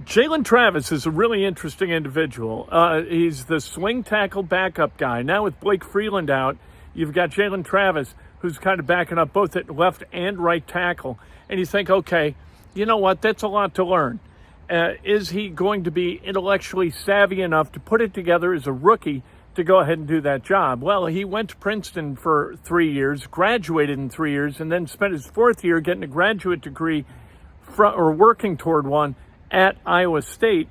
Jalen Travis is a really interesting individual. He's the swing tackle backup guy. Now with Blake Freeland out, you've got Jalen Travis, who's kind of backing up both at left and right tackle. And you think, okay, you know what? That's a lot to learn. Is he going to be intellectually savvy enough to put it together as a rookie to go ahead and do that job? Well, he went to Princeton for 3 years, graduated in 3 years, and then spent his fourth year getting a graduate degree or working toward one at Iowa State.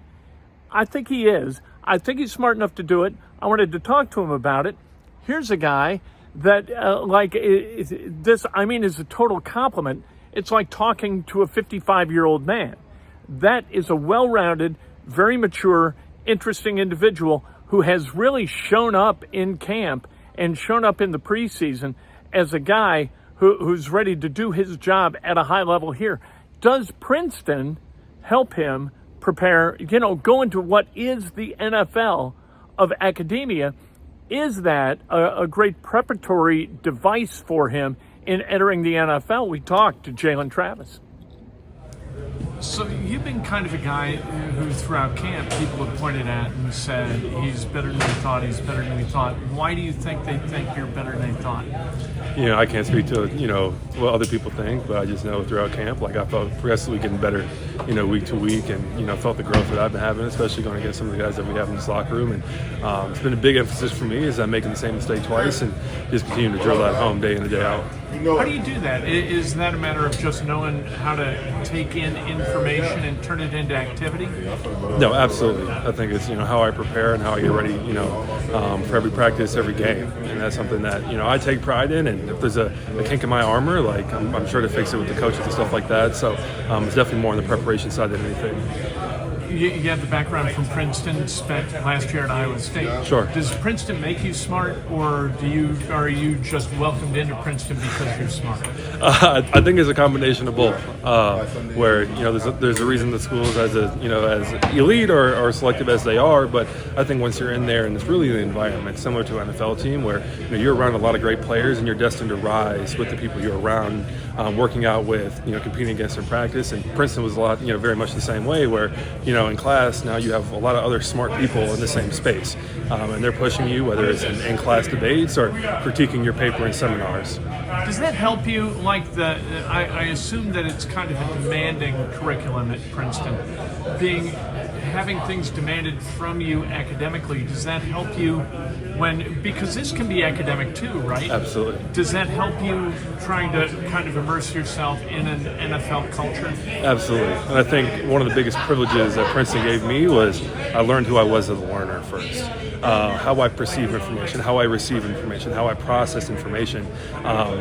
I think he is. I think he's smart enough to do it. I wanted to talk to him about it. Here's a guy that, this, I mean, is a total compliment. It's like talking to a 55-year-old man. That is a well-rounded, very mature, interesting individual who has really shown up in camp and shown up in the preseason as a guy who's ready to do his job at a high level here. Does Princeton help him prepare, go into what is the NFL of academia? Is that a great preparatory device for him in entering the NFL? We talked to Jalen Travis. So you've been kind of a guy who throughout camp people have pointed at and said he's better than we thought, he's better than we thought. Why do you think they think you're better than they thought? I can't speak to, what other people think, but I just know throughout camp, I felt progressively getting better, week to week, and, felt the growth that I've been having, especially going against some of the guys that we have in this locker room. And it's been a big emphasis for me is I'm making the same mistake twice and just continuing to drill that home day in and day out. How do you do that? Is that a matter of just knowing how to take in information and turn it into activity? No, absolutely. I think it's, how I prepare and how I get ready, for every practice, every game. And that's something that, I take pride in. And if there's a kink in my armor, I'm sure to fix it with the coaches and stuff like that. So it's definitely more on the preparation side than anything. You have the background from Princeton, spent last year at Iowa State. Sure. Does Princeton make you smart, or are you just welcomed into Princeton because you're smart? I think it's a combination of both. Where there's a reason the schools as elite or selective as they are, but I think once you're in there and it's really the environment similar to an NFL team where you're around a lot of great players and you're destined to rise with the people you're around, working out with, competing against in practice. And Princeton was a lot, very much the same way where in class now you have a lot of other smart people in the same space, and they're pushing you, whether it's in class debates or critiquing your paper in seminars. Does that help you? I assume that it's kind of a demanding curriculum at Princeton. Having things demanded from you academically, does that help you because this can be academic too, right? Absolutely. Does that help you trying to kind of immerse yourself in an NFL culture? Absolutely. And I think one of the biggest privileges that Princeton gave me was I learned who I was as a learner first. How I perceive information, how I receive information, how I process information.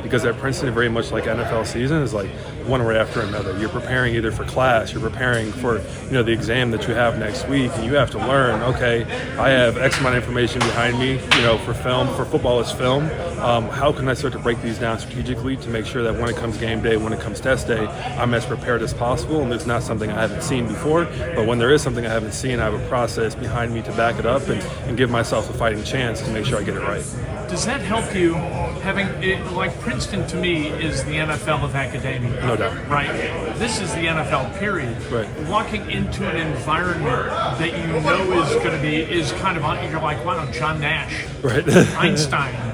Because at Princeton, very much like NFL season, is like one right after another. You're preparing either for class, you're preparing for the exam that you have next week, and you have to learn, okay, I have X amount of information behind me, for film, for football it's film. How can I start to break these down strategically to make sure that when it comes game day, when it comes test day, I'm as prepared as possible, and it's not something I haven't seen before, but when there is something I haven't seen, I have a process behind me to back it up and give myself a fighting chance to make sure I get it right. Does that help you having it, Princeton to me is the NFL of academia? No doubt. Right? This is the NFL period. Right. Walking into an environment that is kind of on, you're like, wow, John Nash. Right.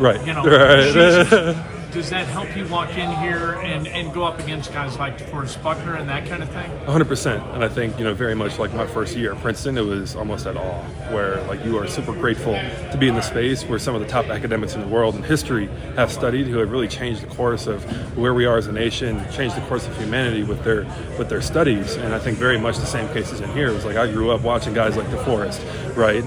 Right. Right. Does that help you walk in here and go up against guys like DeForest Buckner and that kind of thing? 100%. And I think, very much like my first year at Princeton, it was almost at awe, where you are super grateful to be in the space where some of the top academics in the world and history have studied, who have really changed the course of where we are as a nation, changed the course of humanity with their studies. And I think very much the same cases in here. It was like I grew up watching guys like DeForest, right?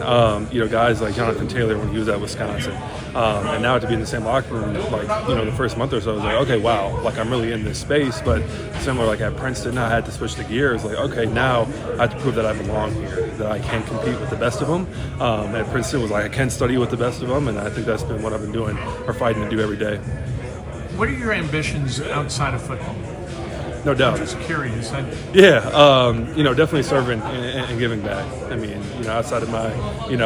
Guys like Jonathan Taylor when he was at Wisconsin. And now to be in the same locker room, the first month or so, I was like, okay, wow, I'm really in this space. But similar at Princeton, I had to switch the gears. Okay, now I have to prove that I belong here, that I can compete with the best of them. At Princeton was I can study with the best of them, and I think that's been what I've been doing or fighting to do every day. What are your ambitions outside of football? No doubt. Just curious. Yeah, definitely serving and giving back. I mean, outside of my,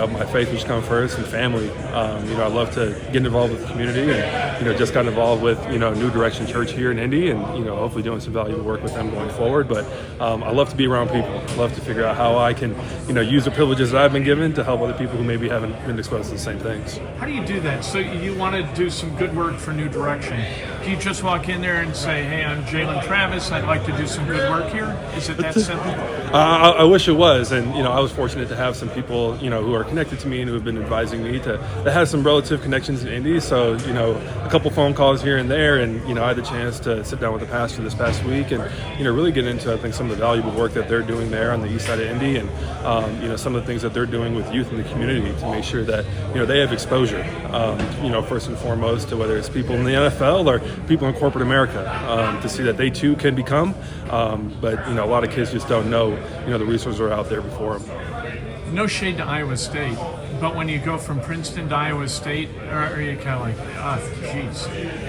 my faith, which comes first, and family, I love to get involved with the community, and just got involved with, New Direction Church here in Indy, and hopefully doing some valuable work with them going forward. But I love to be around people. I love to figure out how I can, use the privileges that I've been given to help other people who maybe haven't been exposed to the same things. How do you do that? So you want to do some good work for New Direction. Do you just walk in there and say, "Hey, I'm Jalen Travis. I'd like to do some good work here"? Is it that simple? I wish it was, and I was fortunate to have some people who are connected to me and who have been advising me that have some relative connections in Indy. So a couple phone calls here and there, and I had the chance to sit down with the pastor this past week and really get into, I think, some of the valuable work that they're doing there on the east side of Indy, and some of the things that they're doing with youth in the community to make sure that they have exposure, first and foremost, to whether it's people in the NFL or people in corporate America, to see that they too can become. But a lot of kids just don't know the resources are out there before them. No shade to Iowa State, but when you go from Princeton to Iowa State, are you kind of like, geez,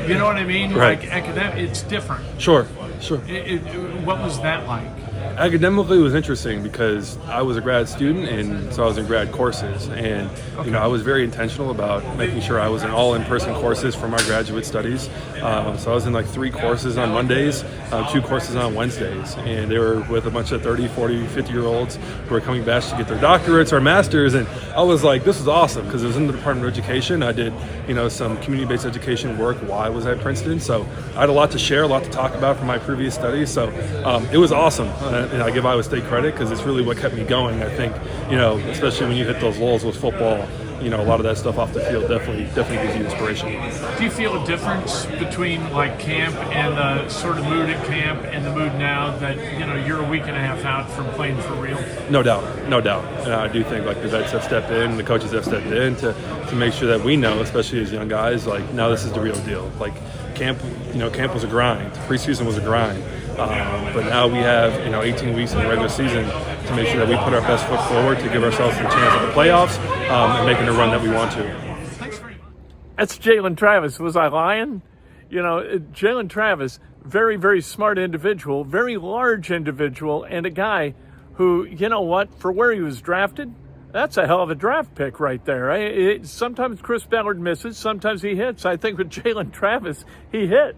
you know what I mean? Right. Like academic, it's different. Sure. What was that like? Academically, it was interesting because I was a grad student, and so I was in grad courses, and I was very intentional about making sure I was in all in-person courses for my graduate studies. So I was in like 3 courses on Mondays, 2 courses on Wednesdays, and they were with a bunch of 30, 40, 50-year-olds who were coming back to get their doctorates or masters, and I was like, this is awesome because it was in the Department of Education. I did some community-based education work while I was at Princeton, so I had a lot to share, a lot to talk about from my previous studies. So it was awesome. And I give Iowa State credit because it's really what kept me going. I think, especially when you hit those lulls with football, a lot of that stuff off the field definitely gives you inspiration. Do you feel a difference between like camp and the sort of mood at camp and the mood now that, you're a week and a half out from playing for real? No doubt. And I do think like the vets have stepped in, the coaches have stepped in to make sure that we know, especially as young guys, like, no, this is the real deal. Like camp was a grind. Preseason was a grind. But now we have 18 weeks in the regular season to make sure that we put our best foot forward to give ourselves a chance at the playoffs and making the run that we want to. Thanks very much. That's Jalen Travis. Was I lying? Jalen Travis, very, very smart individual, very large individual, and a guy who, for where he was drafted, that's a hell of a draft pick right there. Sometimes Chris Ballard misses, sometimes he hits. I think with Jalen Travis, he hit.